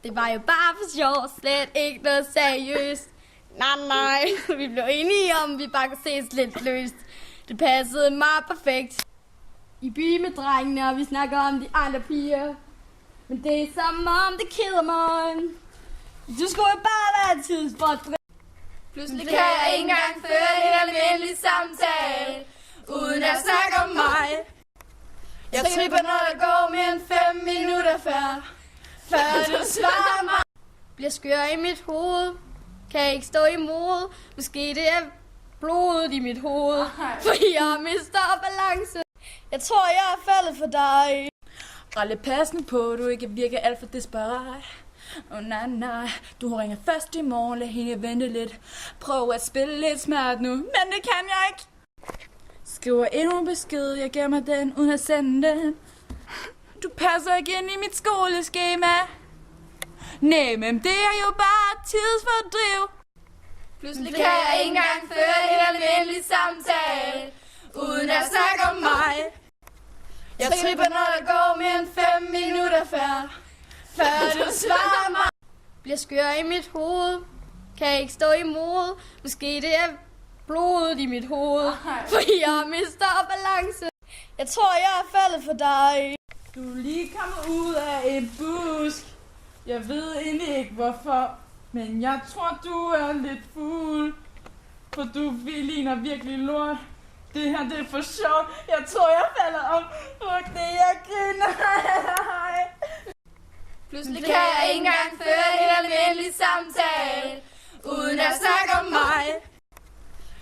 Det var jo bare for sjov, slet ikke noget seriøst. Nej, vi blev enige om, at vi bare kunne ses lidt løst. Det passede meget perfekt. I by med drengene, og vi snakker om de andre piger. Men det er som om, det keder mig. Du skulle jo bare være tidssport. Pludselig kan jeg ikke engang føre en almindelig samtale, uden at snakke om mig. Jeg tripper, når der går mere end 5 minutter før du svarer mig. Bliver skør i mit hoved, kan jeg ikke stå imod. Måske det er blodet i mit hoved, for jeg mister balance. Jeg tror, jeg er faldet for dig. Ret lidt passende på, du ikke virker alt for desperat. Nej, du ringer først i morgen, lad hende vente lidt. Prøv at spille lidt smart nu, men det kan jeg ikke. Skriver endnu en besked, jeg gemmer den uden at sende den. Du passer ikke ind i mit skoleskema. Nej, men det er jo bare tidsfordriv. Pludselig kan jeg ikke engang føre en almindelig samtale, uden at snakke om mig. Jeg tripper, når der går mere end 5 minutter før du svarer mig. Bliver skør i mit hoved, kan jeg ikke stå imod. Måske det er blodet i mit hoved, for jeg mister balance. Jeg tror, jeg er faldet for dig. Du er lige kommet ud af en busk. Jeg ved egentlig ikke hvorfor, men jeg tror, du er lidt fuld. For du ligner virkelig lort. Det her, det er for sjovt. Jeg tror, jeg falder om. Fuck det, jeg griner. Pludselig kan jeg ikke engang føre en almindelig samtale, uden at snakke om mig.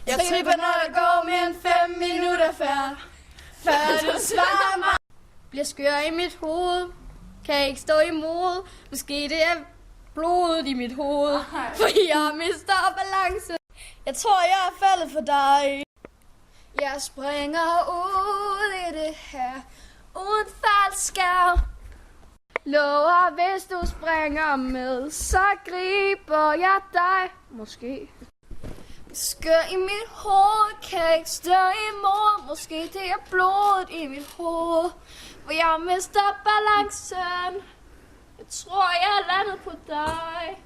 Jeg tripper, når der går mere end 5 minutter før du svarer mig. Bliver skør i mit hoved, kan jeg ikke stå imod. Måske det er blodet i mit hoved, for jeg mister balance. Jeg tror, jeg er faldet for dig. Jeg springer ud i det her uden faldskærm. Lover, hvis du springer med, så griber jeg dig. Måske. Skør i mit hoved, kan jeg ikke stå imod. Måske det er blodet i mit hoved, hvor jeg mister balancen. Jeg tror, jeg er landet på dig.